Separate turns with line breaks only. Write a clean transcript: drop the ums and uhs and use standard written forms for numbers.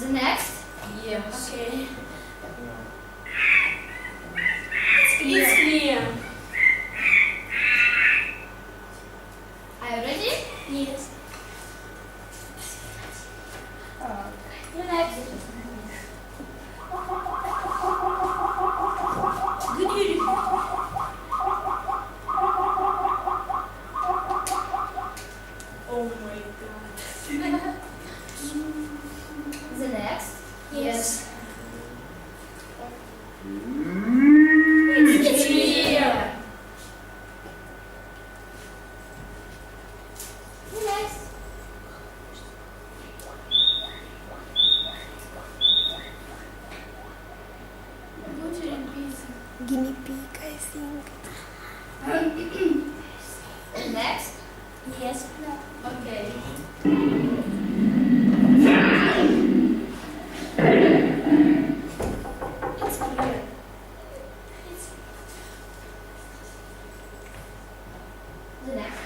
The next?
Yes.
Okay.
It's clear.
Are you ready?
Yes.
The next.
Good evening. Oh my god.
The next?
Yes.
It's
clear.
The next?
Guinea pig, I think.
The next?
Yes.
Okay.
It's clear.
The next?